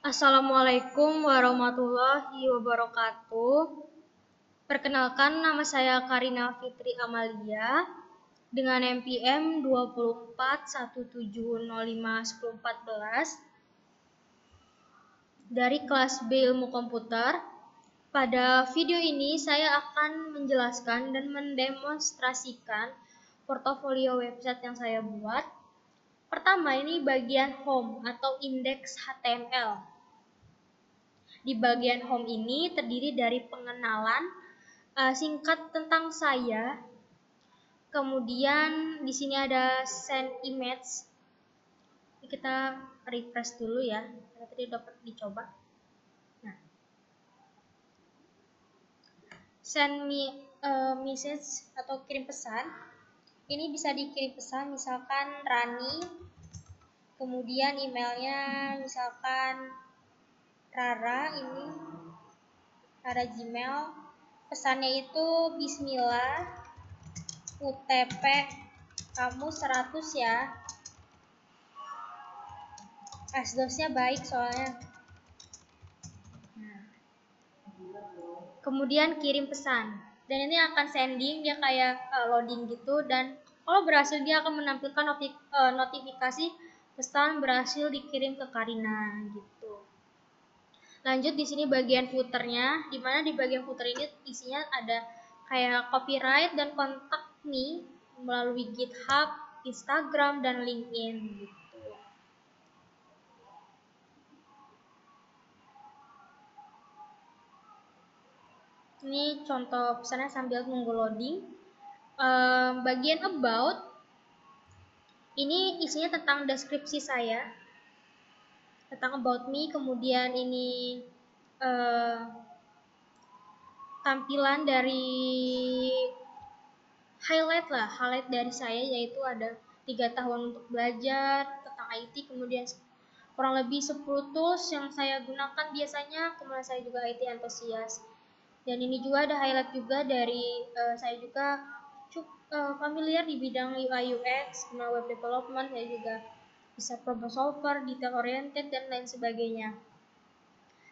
Assalamualaikum warahmatullahi wabarakatuh. Perkenalkan, nama saya Karina Fitri Amalia dengan NPM 2417051014 dari kelas B Ilmu Komputer. Pada video ini saya akan menjelaskan dan mendemonstrasikan portofolio website yang saya buat. Pertama, ini bagian home atau indeks HTML. Di bagian home ini terdiri dari pengenalan singkat tentang saya. Kemudian di sini ada send image. Kita refresh dulu ya. Tadi dapat dicoba. Nah, send me message atau kirim pesan. Ini bisa dikirim pesan misalkan Rani. Kemudian emailnya misalkan Rara ini. Rara Gmail. Pesannya itu Bismillah. UTP kamu 100 ya. Asdosnya baik soalnya. Nah. Kemudian kirim pesan. Dan ini akan sending, dia kayak loading gitu, dan kalau berhasil dia akan menampilkan notifikasi pesan berhasil dikirim ke Karina gitu. Lanjut di sini bagian footernya, di mana di bagian footer ini isinya ada kayak copyright dan kontak me melalui GitHub, Instagram, dan LinkedIn gitu. Ini contoh pesannya sambil nunggu loading. Bagian about ini isinya tentang deskripsi saya, tentang about me. Kemudian ini tampilan dari highlight dari saya, yaitu ada 3 tahun untuk belajar tentang IT, kemudian kurang lebih 10 tools yang saya gunakan biasanya, kemudian saya juga IT antusias. Dan ini juga ada highlight juga dari saya juga cukup familiar di bidang UI UX, kemudian web development, saya juga bisa problem solver, detail oriented, dan lain sebagainya.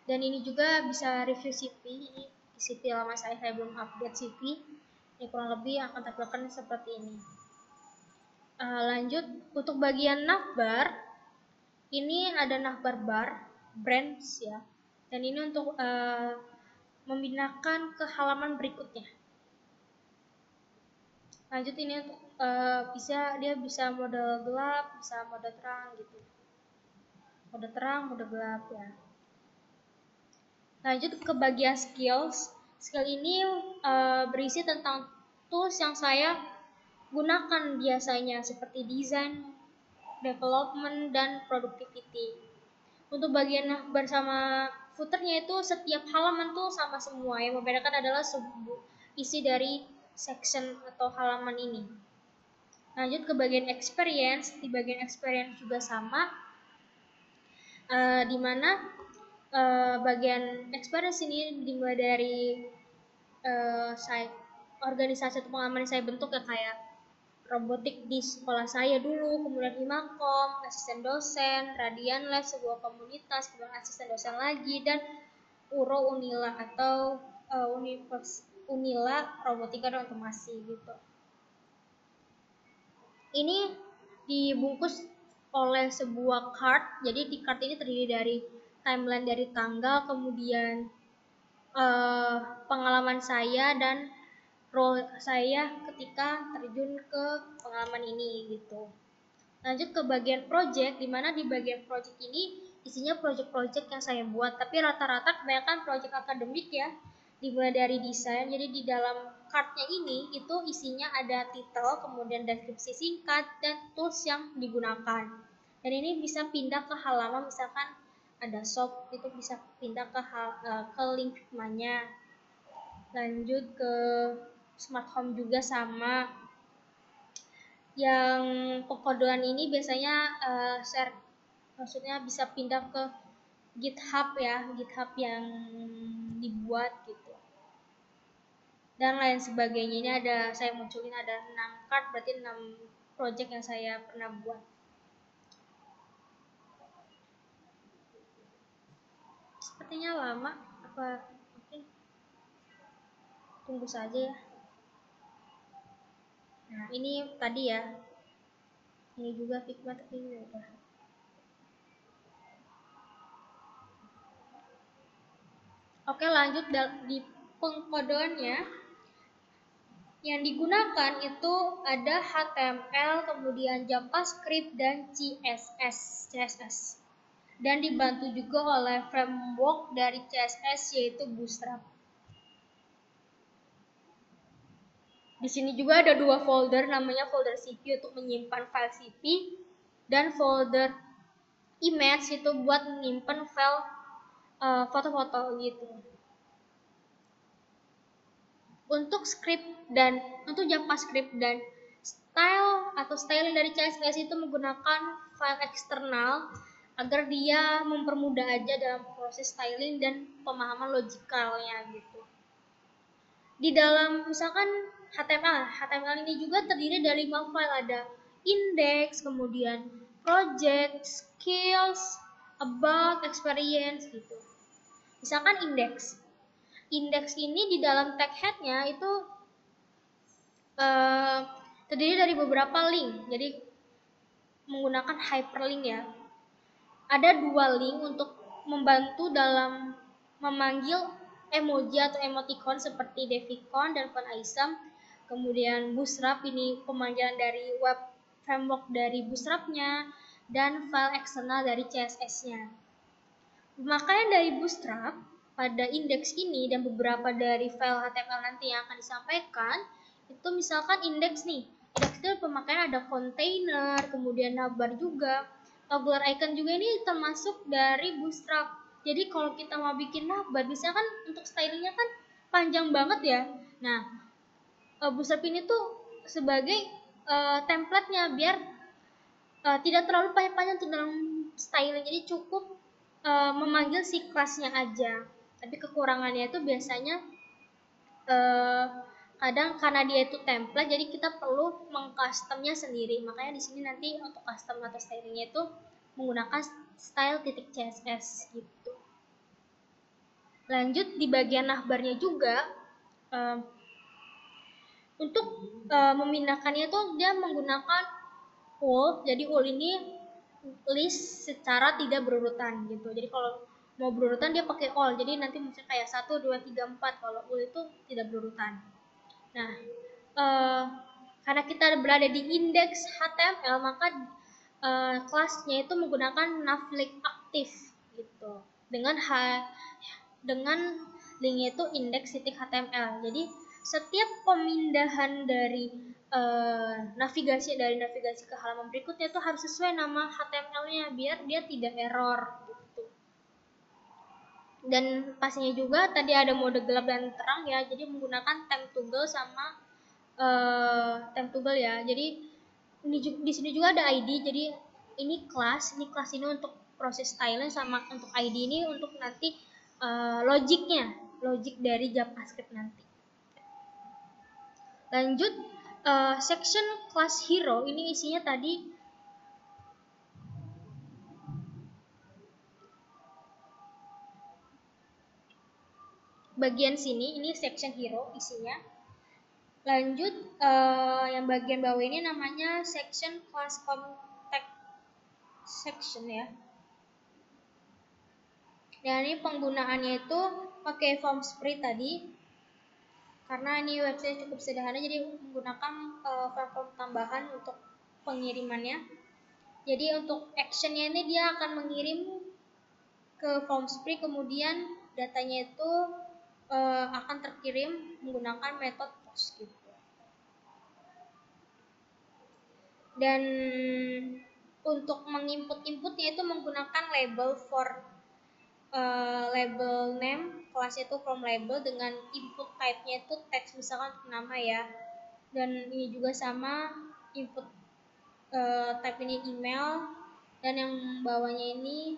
Dan ini juga bisa review CV. Ini CV lama saya belum update CV. Ini kurang lebih akan tampilkan seperti ini. Lanjut untuk bagian navbar, ini ada navbar bar, brands ya. Dan ini untuk memindahkan ke halaman berikutnya. Lanjut ini untuk dia bisa mode gelap, bisa mode terang gitu. Mode terang, mode gelap ya. Lanjut ke bagian skills. Skill ini berisi tentang tools yang saya gunakan biasanya seperti design, development, dan productivity. Untuk bagian bersama footernya itu setiap halaman tuh sama semua. Yang membedakan adalah isi dari section atau halaman ini. Lanjut ke bagian experience. Di bagian experience juga sama, di mana bagian experience ini dimulai dari organisasi atau pengalaman yang saya bentuk ya, kayak robotik di sekolah saya dulu, kemudian Himakom, asisten dosen, Radian Lab, sebuah komunitas, kemudian asisten dosen lagi, dan URO Unila atau Unila Robotika dan Otomasi gitu. Ini dibungkus oleh sebuah card. Jadi di card ini terdiri dari timeline dari tanggal, kemudian pengalaman saya dan role saya ketika terjun ke pengalaman ini gitu. Lanjut ke bagian project, di mana di bagian project ini isinya project-project yang saya buat, tapi rata-rata kebanyakan project akademik ya, dimulai dari desain. Jadi di dalam cardnya ini itu isinya ada title, kemudian deskripsi singkat, dan tools yang digunakan. Dan ini bisa pindah ke halaman, misalkan ada shop, itu bisa pindah ke link Figma-nya. Lanjut ke smart home juga sama. Yang pengkodean ini biasanya share, maksudnya bisa pindah ke GitHub ya, GitHub yang dibuat gitu. Dan lain sebagainya. Ini ada saya munculin ada 6 card, berarti 6 project yang saya pernah buat. sepertinya lama, apa mungkin tunggu saja ya. Nah ini tadi ya, ini juga Figma tapi ini udah. Oke, lanjut di pengkodeannya. Yang digunakan itu ada HTML, kemudian JavaScript dan CSS. Dan dibantu juga oleh framework dari CSS yaitu Bootstrap. Di sini juga ada dua folder, namanya folder CV untuk menyimpan file CV dan folder image itu buat menyimpan file foto-foto gitu. Untuk JavaScript dan styling dari CSS itu menggunakan file eksternal agar dia mempermudah aja dalam proses styling dan pemahaman logikalnya gitu. Di dalam misalkan HTML ini juga terdiri dari 5 file, ada index, kemudian project, skills, about, experience gitu. Misalkan index ini di dalam tag headnya itu terdiri dari beberapa link, jadi menggunakan hyperlink ya. Ada 2 link untuk membantu dalam memanggil emoji atau emoticon seperti Devicon dan Font Item. Kemudian Bootstrap ini pemanggilan dari web framework dari Bootstrapnya dan file eksternal dari CSS-nya. Pemakaian dari Bootstrap pada indeks ini dan beberapa dari file HTML nanti yang akan disampaikan itu misalkan indeks nih. Indeks itu pemakaian ada container, kemudian navbar juga. Toggle icon juga ini termasuk dari Bootstrap. Jadi kalau kita mau bikin navbar, misalkan untuk stylingnya kan panjang banget ya. Nah, Bootstrap ini tuh sebagai template-nya biar tidak terlalu panjang-panjang untuk dalam styling. Jadi cukup memanggil si kelasnya aja. Tapi kekurangannya itu biasanya kadang karena dia itu template, jadi kita perlu mengcustomnya sendiri. Makanya di sini nanti untuk custom atau stylingnya itu menggunakan style.css gitu. Lanjut di bagian navbarnya juga, untuk memindahkannya itu dia menggunakan all. Jadi all ini list secara tidak berurutan gitu. Jadi kalau mau berurutan dia pakai all. Jadi nanti misalnya kayak 1, 2, 3, 4. Kalau all itu tidak berurutan. Nah, karena kita berada di indeks HTML, maka kelasnya itu menggunakan navlink aktif gitu. Dengan linknya itu index.html. Jadi setiap pemindahan dari navigasi ke halaman berikutnya itu harus sesuai nama HTML-nya biar dia tidak error gitu. Dan pastinya juga tadi ada mode gelap dan terang ya, jadi menggunakan time toggle sama time toggle ya. Jadi di sini juga ada ID, jadi ini kelas ini untuk proses styling, sama untuk ID ini untuk nanti logik dari JavaScript nanti. Lanjut section class hero, ini isinya tadi bagian sini, ini section hero isinya. Lanjut yang bagian bawah ini namanya section class contact section ya. Dan ini penggunaannya itu pakai form spread tadi. Karena ini website cukup sederhana, jadi menggunakan form tambahan untuk pengirimannya. Jadi untuk actionnya ini dia akan mengirim ke form spread, kemudian datanya itu akan terkirim menggunakan metode post gitu. Dan untuk menginputnya itu menggunakan label label name, kelasnya itu from label, dengan input type-nya itu text misalkan nama ya. Dan ini juga sama, input type ini email, dan yang bawahnya ini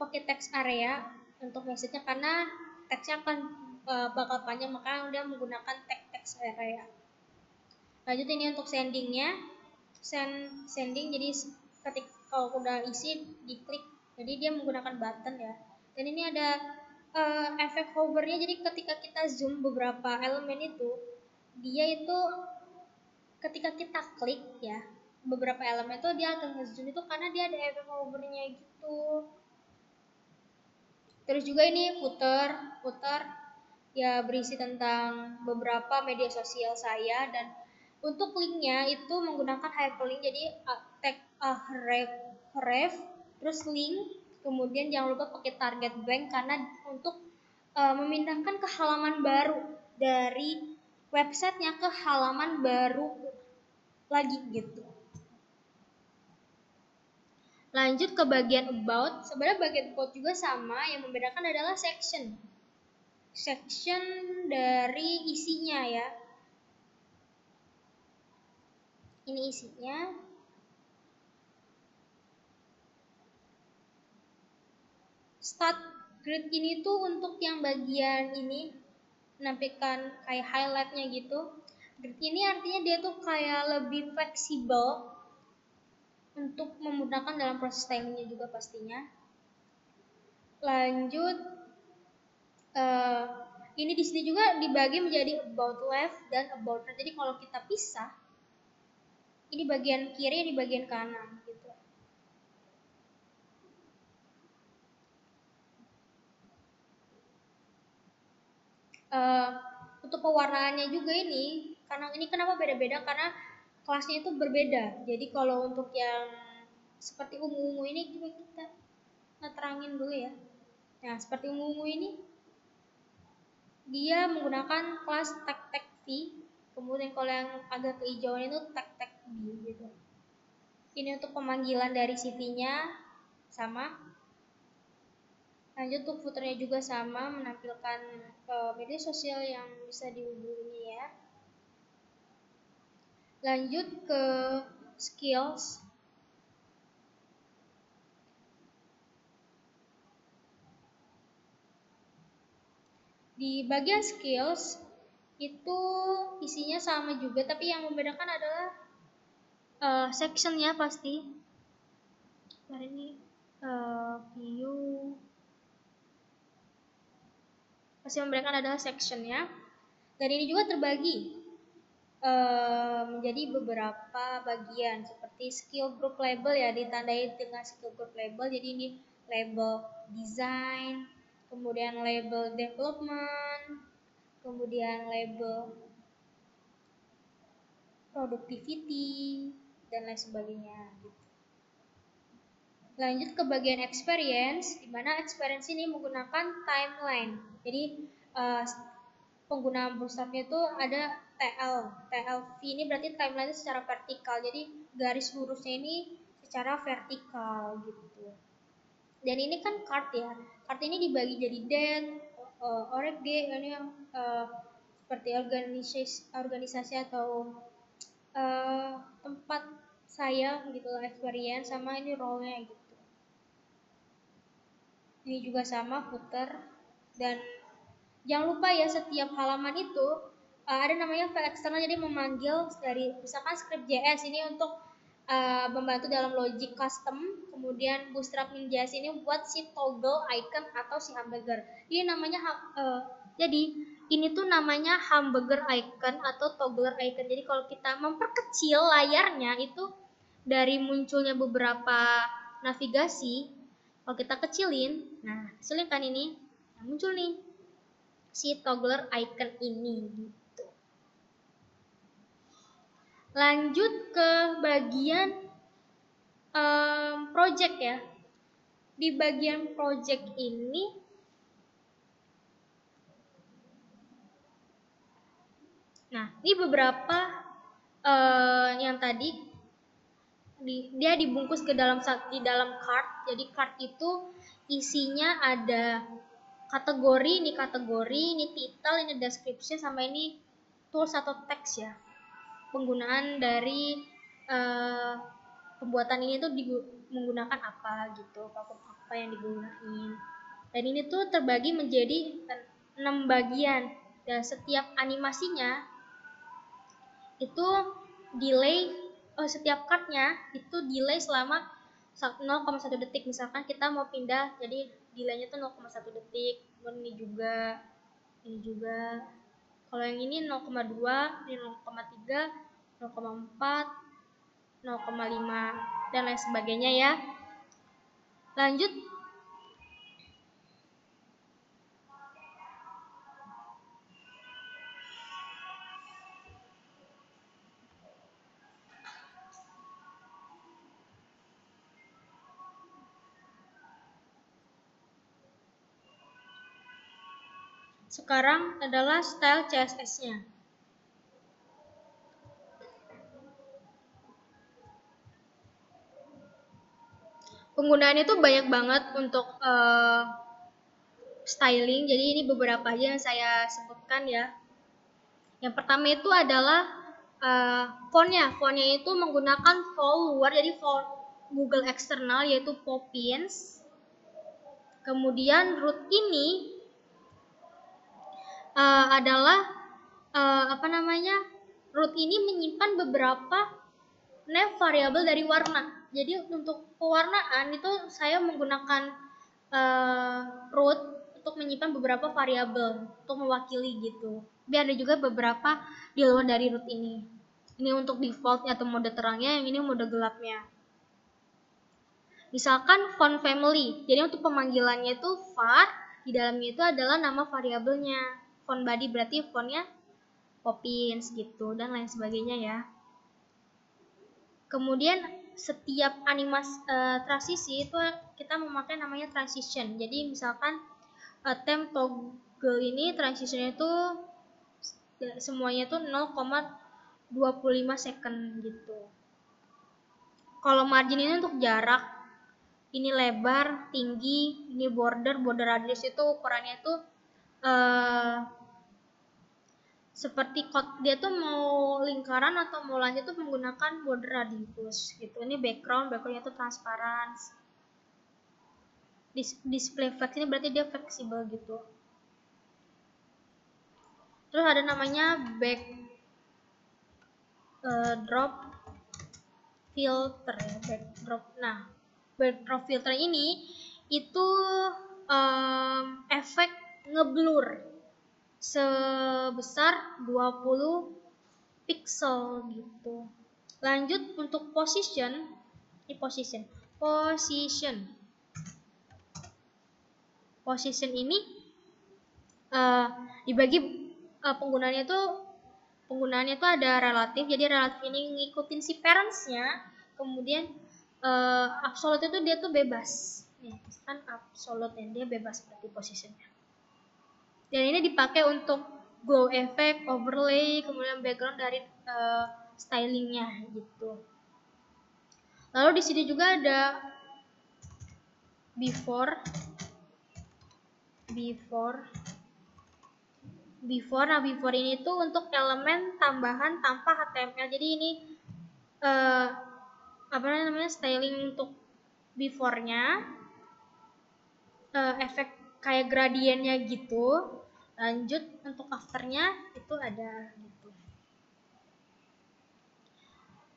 pakai text area untuk message-nya, karena text-nya akan bakal panjang, maka dia menggunakan text area. Lanjut ini untuk sendingnya, sending, jadi ketika kalau udah isi diklik Jadi dia menggunakan button ya. Dan ini ada efek hovernya. Jadi ketika kita zoom beberapa elemen itu, dia itu ketika kita klik ya beberapa elemen itu dia akan nge-zoom itu karena dia ada efek hovernya gitu. Terus juga ini footer ya berisi tentang beberapa media sosial saya, dan untuk linknya itu menggunakan hyperlink. Jadi tag ref terus link, kemudian jangan lupa pakai target bank karena untuk memindahkan ke halaman baru dari websitenya ke halaman baru lagi gitu. Lanjut ke bagian about. Sebenarnya bagian about juga sama, yang membedakan adalah section dari isinya ya. Ini isinya. Start grid ini tuh untuk yang bagian ini menampilkan kayak highlightnya gitu. Grid ini artinya dia tuh kayak lebih fleksibel untuk memudahkan dalam proses stylingnya juga pastinya. Lanjut, ini di sini juga dibagi menjadi about left dan about right. Jadi kalau kita pisah, ini bagian kiri, ini bagian kanan gitu. Untuk pewarnaannya juga ini, karena ini kenapa beda-beda, karena kelasnya itu berbeda. Jadi kalau untuk yang seperti ungu-ungu ini kita terangin dulu ya. Nah, seperti ungu-ungu ini dia menggunakan kelas tag V, kemudian kalau yang agak kehijauan itu tag B gitu. Ini untuk pemanggilan dari CV-nya sama. Lanjut untuk footernya juga sama, menampilkan media sosial yang bisa dihubungi ya. Lanjut ke skills. Di bagian skills itu isinya sama juga, tapi yang membedakan adalah sectionnya pasti. Hari ini view pasti membedakan adalah sectionnya. Dan ini juga terbagi menjadi beberapa bagian seperti skill group label ya, ditandai dengan skill group label. Jadi ini label design, kemudian label development, kemudian label productivity, dan lain sebagainya gitu. Lanjut ke bagian experience, di mana experience ini menggunakan timeline. Jadi penggunaan bootstrapnya itu ada TLV ini berarti timeline secara vertikal. Jadi garis lurusnya ini secara vertikal gitu. Dan ini kan card ya. Card ini dibagi jadi den, org, ini yang seperti organisasi atau tempat saya gitu, experience, sama ini role-nya gitu. Ini juga sama footer, dan jangan lupa ya setiap halaman itu ada namanya file eksternal, jadi memanggil dari misalkan script.js ini untuk membantu dalam logic custom, kemudian bootstrap.js ini buat si toggle icon atau si hamburger. Ini namanya jadi ini tuh namanya hamburger icon atau toggle icon. Jadi kalau kita memperkecil layarnya itu dari munculnya beberapa navigasi, kalau kita kecilin, nah kecilin kan ini, nah muncul nih si toggler icon ini gitu. Lanjut ke bagian project ya. Di bagian project ini ini beberapa yang tadi dia dibungkus di dalam card. Jadi card itu isinya ada kategori, ini title, ini description, sama ini tools atau teks ya. Penggunaan dari pembuatan ini tuh menggunakan apa gitu, apa yang digunakan. Dan ini tuh terbagi menjadi 6 bagian, dan setiap animasinya itu delay, setiap cardnya itu delay selama 0,1 detik. Misalkan kita mau pindah jadi delaynya tuh 0,1 detik. Kemudian ini juga. Kalau yang ini 0,2, ini 0,3, 0,4, 0,5 dan lain sebagainya ya. Lanjut. Sekarang adalah style CSS-nya. Penggunaannya tuh banyak banget untuk styling. Jadi ini beberapa aja yang saya sebutkan ya. Yang pertama itu adalah fontnya. Fontnya itu menggunakan font luar, jadi font Google eksternal yaitu Poppins. Kemudian root ini adalah root ini menyimpan beberapa nav variabel dari warna. Jadi untuk pewarnaan itu saya menggunakan root untuk menyimpan beberapa variabel untuk mewakili gitu. Biar ada juga beberapa di luar dari root ini. Ini untuk default atau mode terangnya, yang ini mode gelapnya. Misalkan font family. Jadi untuk pemanggilannya itu var, di dalamnya itu adalah nama variabelnya. Font body berarti fontnya Poppins gitu dan lain sebagainya ya. Kemudian setiap animasi transisi itu kita memakai namanya transition. Jadi misalkan temp toggle ini transitionnya itu semuanya itu 0,25 second gitu. Kalau margin ini untuk jarak, ini lebar, tinggi, ini border radius itu ukurannya itu seperti dia tuh mau lingkaran atau mau lanjut tuh menggunakan border radius gitu. Ini backgroundnya tuh transparan. Display flex ini berarti dia fleksibel gitu. Terus ada namanya backdrop filter ya, backdrop. Nah, backdrop filter ini itu efek ngeblur sebesar 20 pixel gitu. Lanjut untuk position. Position ini dibagi penggunaannya itu ada relatif. Jadi relatif ini ngikutin si parentsnya. Kemudian absolute itu dia tuh bebas. Nih, kan absolute dia bebas berarti positionnya. Dan ini dipakai untuk glow effect, overlay, kemudian background dari stylingnya gitu. Lalu di sini juga ada before. Nah, before ini tuh untuk elemen tambahan tanpa HTML. Jadi ini styling untuk before-nya, efek kayak gradiennya gitu. Lanjut untuk after-nya itu ada gitu.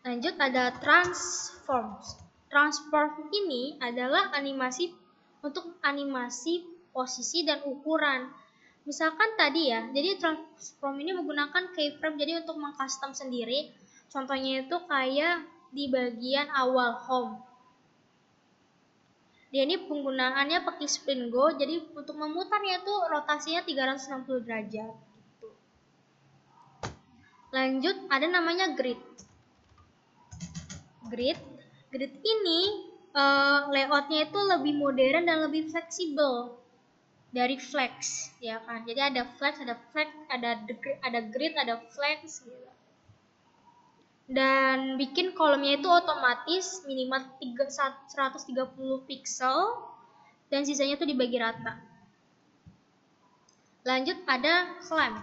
Lanjut ada transform. Transform ini adalah animasi posisi dan ukuran. Misalkan tadi ya, jadi transform ini menggunakan keyframe jadi untuk mengcustom sendiri. Contohnya itu kayak di bagian awal home. Dia ini penggunaannya pakai spin go, jadi untuk memutarnya itu rotasinya 360 derajat gitu. Lanjut ada namanya grid. Grid ini layoutnya itu lebih modern dan lebih fleksibel dari flex, ya kan? Jadi ada flex, ada grid, ada flex gitu. Dan bikin kolomnya itu otomatis minimal 130 pixel dan sisanya itu dibagi rata. Lanjut ada clamp.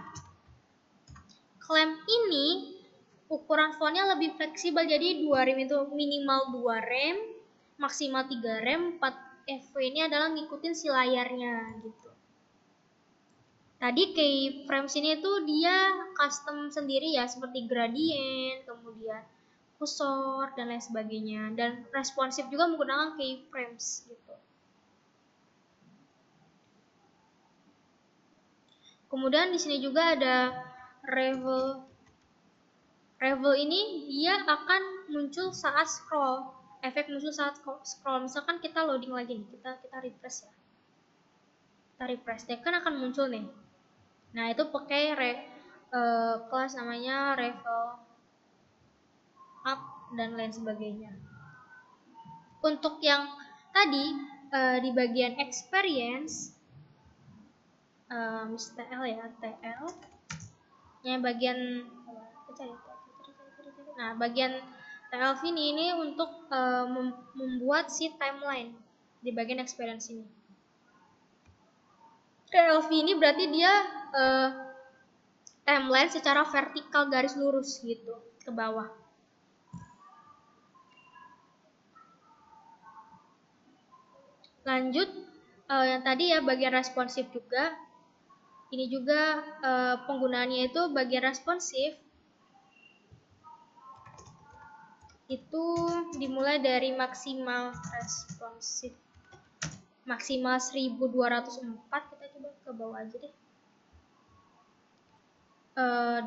Clamp ini ukuran fontnya lebih fleksibel, jadi 2 rem itu minimal 2 rem, maksimal 3 rem, 4 FV ini adalah ngikutin si layarnya gitu. Tadi keyframes ini tuh dia custom sendiri ya, seperti gradient, kemudian cursor dan lain sebagainya, dan responsif juga menggunakan keyframes gitu. Kemudian di sini juga ada revel. Revel ini dia akan muncul saat scroll. Efek muncul saat scroll. Misalkan kita loading lagi nih, kita refresh ya. Kita refresh, dia kan akan muncul nih. Nah, itu pakai kelas namanya revel up dan lain sebagainya. Untuk yang tadi di bagian experience TL ya, TL. Yang bagian bagian TLV ini untuk membuat si timeline di bagian experience ini. TLV ini berarti dia timeline secara vertikal garis lurus gitu ke bawah. Lanjut yang tadi ya bagian responsif juga. Ini juga penggunaannya itu bagian responsif itu dimulai dari maksimal responsif maksimal 1204, kita coba ke bawah aja deh.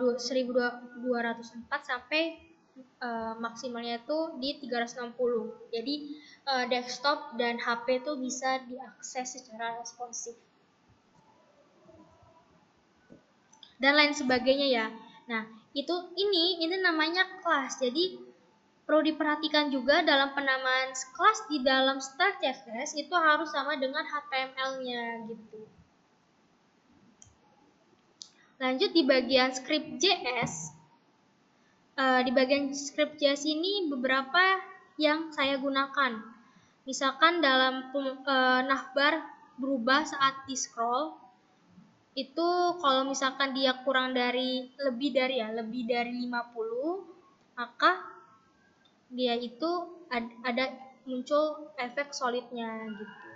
1204 sampai maksimalnya itu di 360. Jadi desktop dan HP itu bisa diakses secara responsif dan lain sebagainya ya. Nah, ini namanya kelas. Jadi perlu diperhatikan juga dalam penamaan kelas di dalam Start.js itu harus sama dengan HTML-nya gitu. Lanjut di bagian script.js. Di bagian script.js ini beberapa yang saya gunakan. Misalkan dalam navbar berubah saat di scroll. Itu kalau misalkan dia lebih dari 50, maka dia itu ada muncul efek solidnya gitu.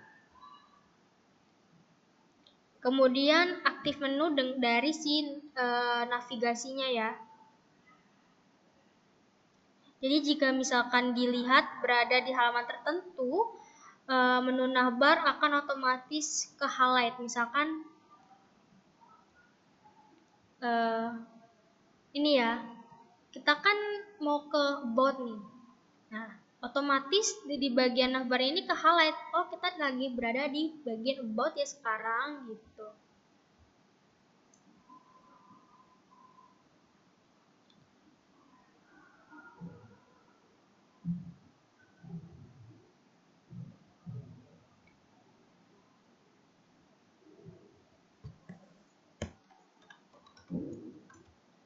Kemudian aktif menu dari si navigasinya ya. Jadi jika misalkan dilihat berada di halaman tertentu, menu navbar akan otomatis ke highlight. Misalkan ini ya, kita kan mau ke about nih. Nah, otomatis di bagian navbar ini ke highlight. Oh, kita lagi berada di bagian about ya sekarang gitu.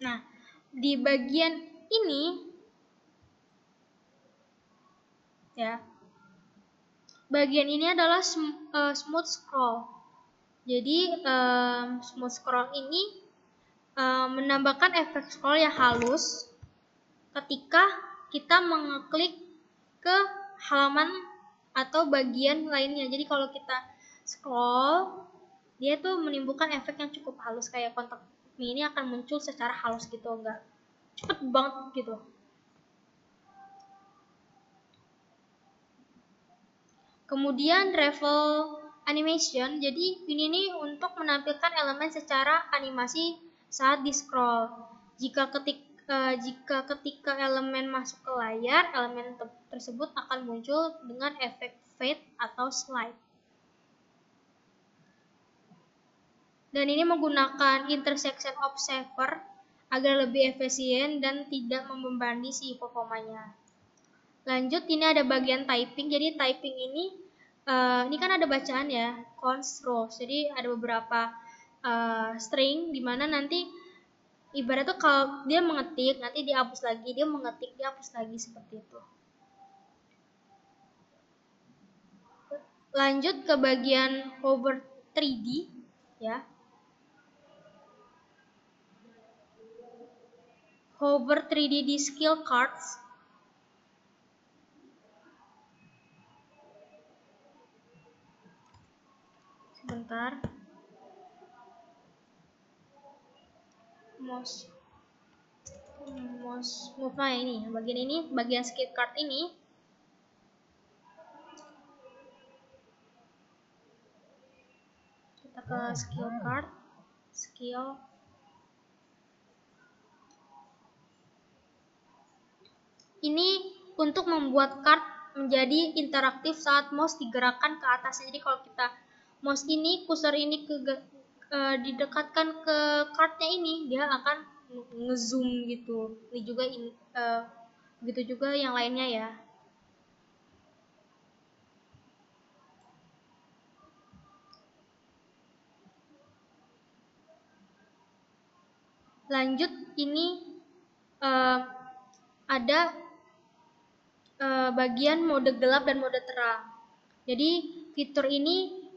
Nah, di bagian ini ya, bagian ini adalah smooth scroll. Jadi smooth scroll ini menambahkan efek scroll yang halus ketika kita mengeklik ke halaman atau bagian lainnya. Jadi kalau kita scroll, dia tuh menimbulkan efek yang cukup halus, kayak kontak ini akan muncul secara halus gitu, enggak cepet banget gitu. Kemudian revel animation, jadi ini nih untuk menampilkan elemen secara animasi saat di scroll. Jika ketika elemen masuk ke layar, elemen tersebut akan muncul dengan efek fade atau slide. Dan ini menggunakan intersection observer agar lebih efisien dan tidak membebani si performanya. Lanjut, ini ada bagian typing. Jadi typing ini kan ada bacaan ya, const rows. Jadi ada beberapa string di mana nanti ibaratnya kalau dia mengetik, nanti dihapus lagi, dia mengetik, dihapus lagi, seperti itu. Lanjut ke bagian hover 3D ya. Hover 3D di skill cards. Sebentar. Mouse. Mouse move. Nah, ini bagian skill card ini. Kita ke skill card, skill. Ini untuk membuat card menjadi interaktif saat mouse digerakkan ke atas. Jadi kalau kita mouse ini, cursor ini didekatkan ke cardnya ini, dia akan ngezoom gitu. Ini juga begitu juga yang lainnya ya. Lanjut, ini ada bagian mode gelap dan mode terang. Jadi fitur ini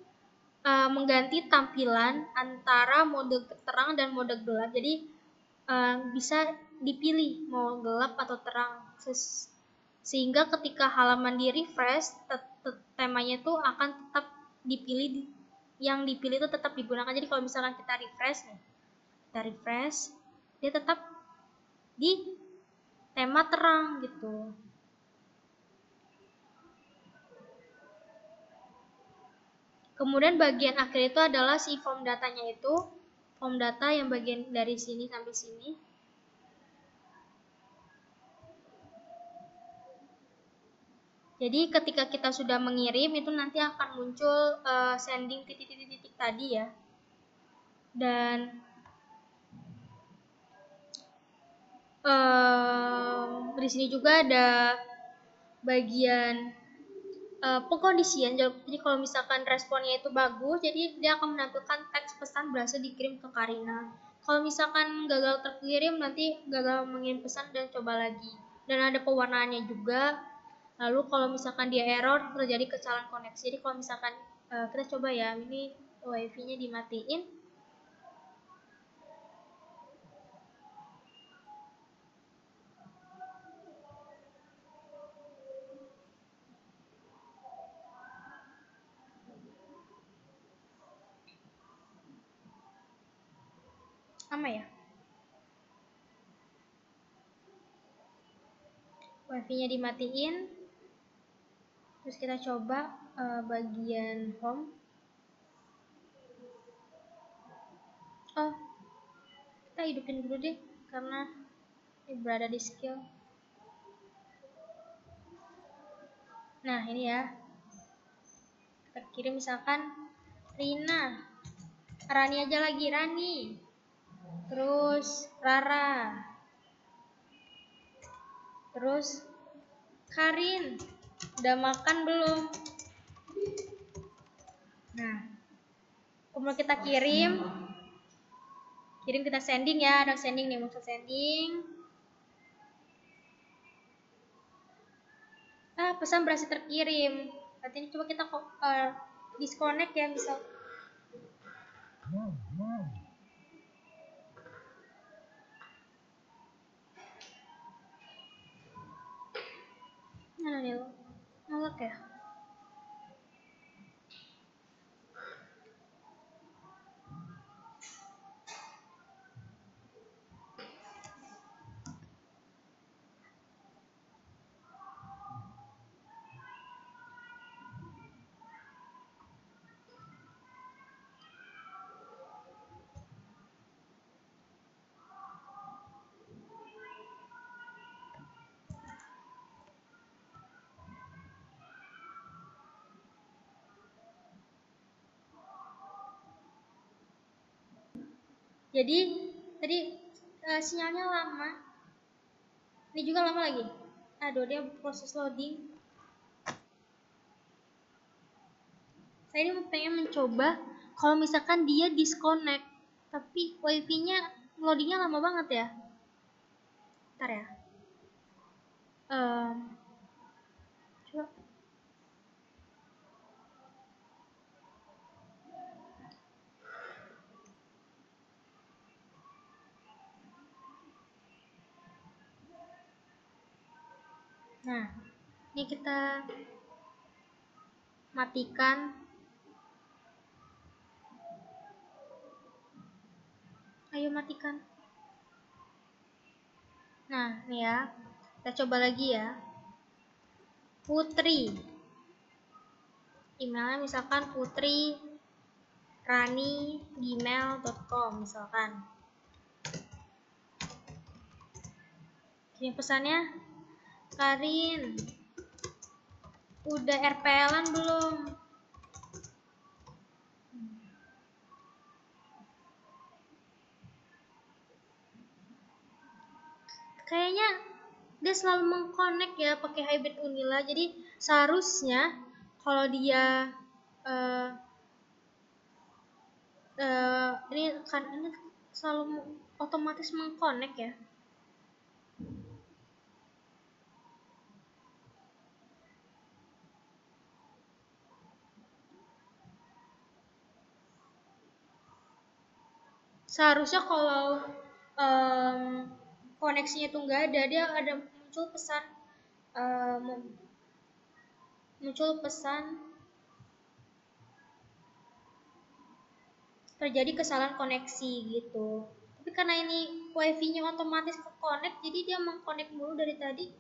mengganti tampilan antara mode terang dan mode gelap. Jadi bisa dipilih mau gelap atau terang. Sehingga ketika halaman di refresh, temanya tuh akan tetap dipilih, yang dipilih itu tetap digunakan. Jadi kalau misalkan kita refresh, dia tetap di tema terang gitu. Kemudian bagian akhir itu adalah si form datanya itu, form data yang bagian dari sini sampai sini. Jadi ketika kita sudah mengirim itu nanti akan muncul sending titik-titik tadi ya. Dan di sini juga ada bagian pengkondisian. Jadi kalau misalkan responnya itu bagus, jadi dia akan menampilkan teks pesan berhasil dikirim ke Karina. Kalau misalkan gagal terkirim, nanti gagal mengirim pesan dan coba lagi. Dan ada pewarnaannya juga. Lalu kalau misalkan dia error, terjadi kesalahan koneksi. Jadi kalau misalkan kita coba ya, ini wifi-nya dimatiin. Sama ya? Wifi-nya dimatiin. Terus kita coba bagian home. Oh, kita hidupin dulu deh karena ini berada di skill. Nah, ini ya. Kita kirim misalkan Rani aja lagi, Rani. Terus Rara. Terus Karin. Udah makan belum? Nah, kemudian kita kirim kita sending ya, ada sending nih, muncul sending. Pesan berhasil terkirim. Berarti ini coba kita disconnect ya, misal. Mana nih lo? Nolak ya? Jadi tadi sinyalnya lama. Ini juga lama lagi. Aduh, dia proses loading. Saya ini pengen mencoba kalau misalkan dia disconnect, tapi wifi-nya loadingnya lama banget ya. Bentar ya. Coba. Nah, ini kita matikan. Ayo matikan. Nah, nih ya. Kita coba lagi ya. Putri. Emailnya misalkan putrirani@gmail.com misalkan. Ini pesannya, Karin, udah RPL-an belum? Kayaknya dia selalu mengkonek ya pakai hybrid Unila. Jadi seharusnya kalau dia ini kan ini selalu otomatis mengkonek ya. Seharusnya kalau koneksinya itu nggak ada, dia ada muncul pesan terjadi kesalahan koneksi gitu. Tapi karena ini wifi-nya otomatis ke connect, jadi dia mengkonek dulu dari tadi.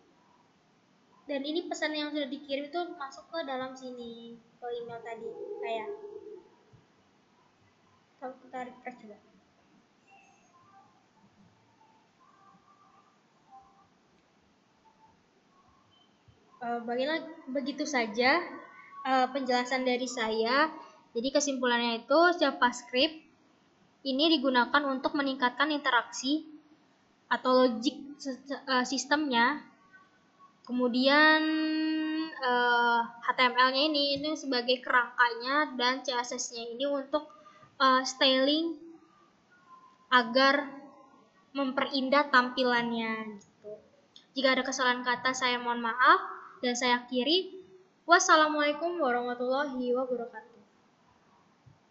Dan ini pesan yang sudah dikirim itu masuk ke dalam sini, ke email tadi. Kayak kalau kita refresh juga. Baiklah, begitu saja penjelasan dari saya. Jadi kesimpulannya itu JavaScript ini digunakan untuk meningkatkan interaksi atau logik sistemnya. Kemudian HTML-nya ini sebagai kerangkanya dan CSS-nya ini untuk styling agar memperindah tampilannya gitu. Jika ada kesalahan kata saya mohon maaf dan saya akhiri. Wassalamualaikum warahmatullahi wabarakatuh.